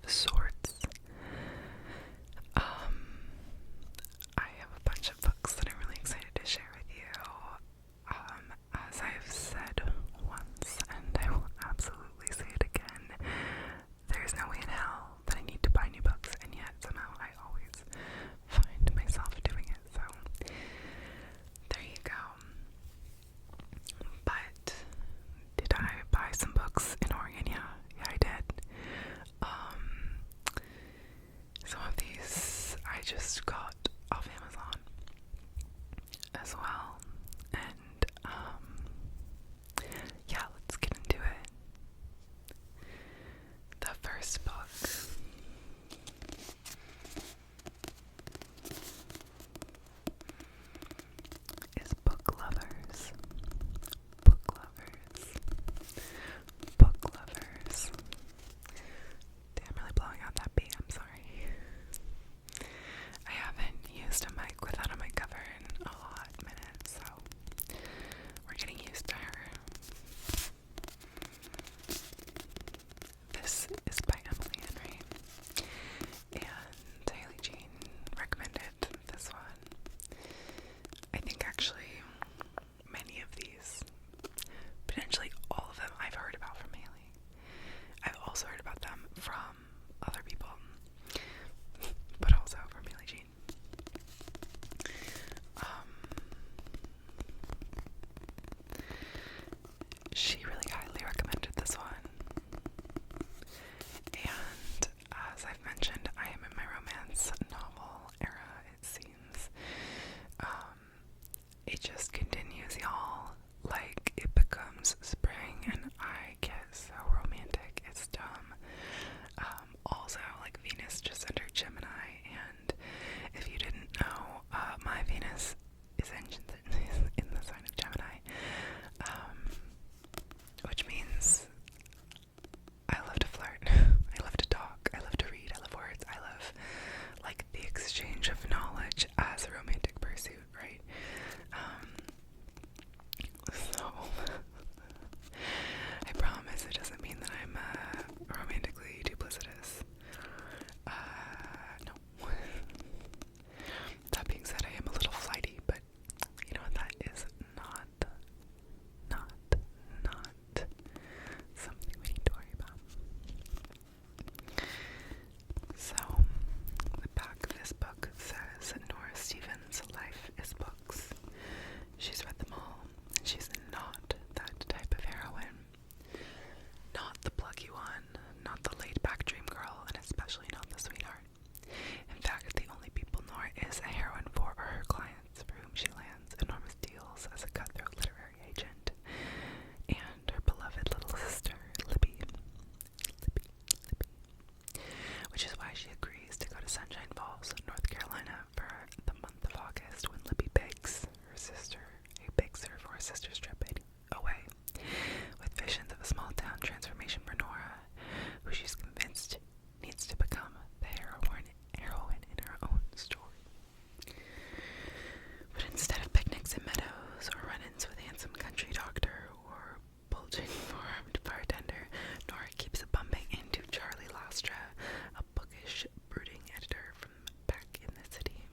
of sorts. I have a bunch of books that I'm really excited to share with you. As I've said once, and I will absolutely say it again, there's no way in hell that I need to buy new books, and yet somehow I always find myself doing it, so there you go. But did I buy some books in Oregon? Yeah, I did. Some of these I just got off Amazon as well, and yeah, let's get into it. The first book is Book Lovers. Book Lovers. Book Lovers. Damn, I'm really blowing out that beat, I'm sorry. I haven't used a mic without a mic cover in a hot minute, so we're getting used to her. This is by Emily Henry, and Haley Jean recommended this one. I think actually many of these, potentially all of them, I've heard about from Haley. I've also heard about them from other people, but also from Haley Jean. She really highly recommended this one, and as I've mentioned, I am in my romance novel era, it seems. It just continues, y'all. Like, it becomes spring, and I get so romantic, it's dumb. Also, like, Venus just entered Gemini, and if you didn't know, my Venus is in the sign of Gemini, which means I love to flirt, I love to talk, I love to read, I love words, I love, like, the exchange of knowledge as a romantic pursuit, right? So, I promise it doesn't mean that I'm, romantically duplicitous. No. That being said, I am a little flighty, but you know what, that is not something we need to worry about. So, the back of this book says, Nora Stevens' life is books. She's read them all, and she's not that type of heroine. Not the plucky one, not the laid-back dream girl, and especially not the sweetheart. In fact, the only people Nora is a heroine for are her clients, for whom she lands enormous deals as a cutthroat literary agent, and her beloved little sister, Libby, which is why she agrees to go to Sunshine Falls, North Carolina, for the month of August, when Libby begs her for her sister's trip away, with visions of a small-town transformation for Nora, who she's convinced needs to become the heroine in her own story. But instead of picnics in meadows, or run-ins with a handsome country doctor, or bulging farmed bartender, Nora keeps bumping into Charlie Lastra, a bookish, brooding editor from back in the city.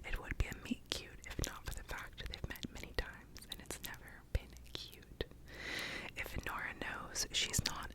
It would be a meet cute if not for the fact they've met many times, and it's never been cute. If Nora knows she's not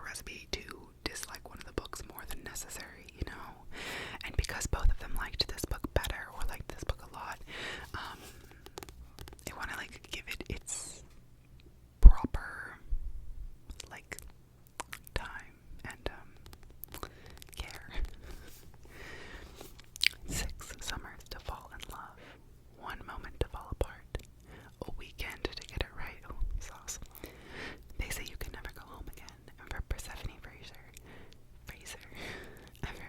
recipe to dislike one of the books more than necessary, you know? And because both of them liked this book better, or liked this book a lot, I want to, like, give it its proper, like, time and, care. 6 summers to fall in love, 1 moment to fall apart, a weekend to get it right. Oh, sauce. They say you can never go home again. And for Persephone Fraser, ever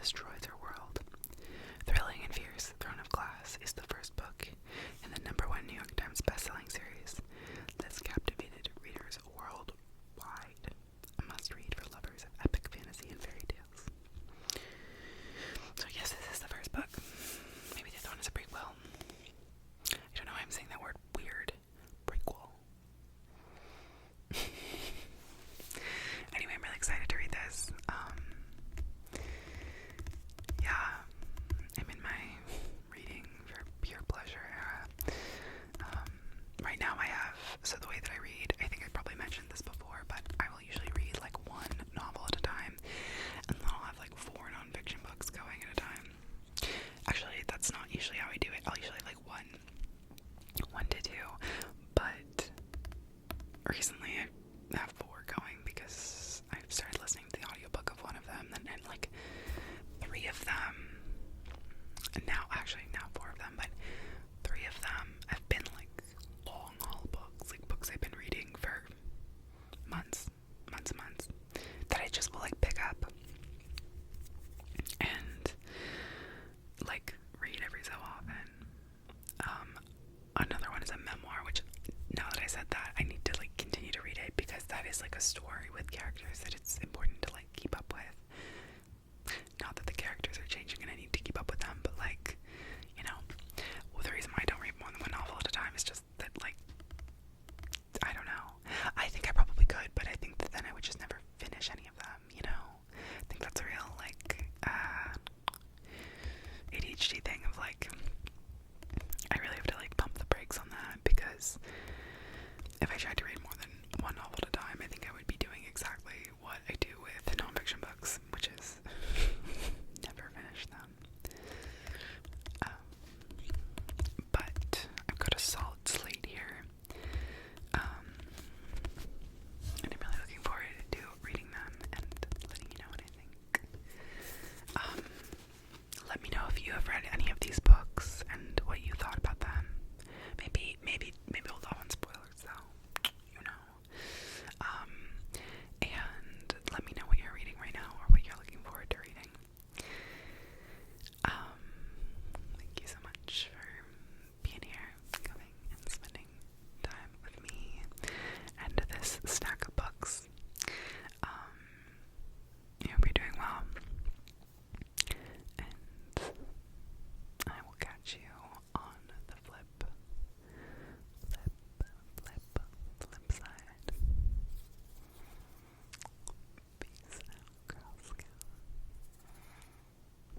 destroys her world. Thrilling and Fierce, Throne of Glass is the first book in the #1 New York Times bestselling series that's captivated readers worldwide. A must-read for lovers of epic fantasy and fairy tales. So yes, this is the first book. Maybe the other one is a prequel. I don't know why I'm saying that word weird. Prequel. Anyway, I'm really excited to read this. Yeah, I'm in my reading for pure pleasure era. Right now so the way that I read, I think I probably mentioned this before, but I will usually read like one novel at a time, and then I'll have like 4 nonfiction books going at a time. Actually, that's not usually how I do it. I'll usually have like one to 2, but recently I have 4 going because I've started listening to the audiobook of one of them, and like 3 of them, and now 4 of them, but 3 of them have been like long haul books, like books I've been reading for months, that I just will like pick up and like read every so often. Another one is a memoir, which now that I said that, I need to like continue to read it because that is like a story with characters that it's important to like keep up with. Not that the characters are changing and I need to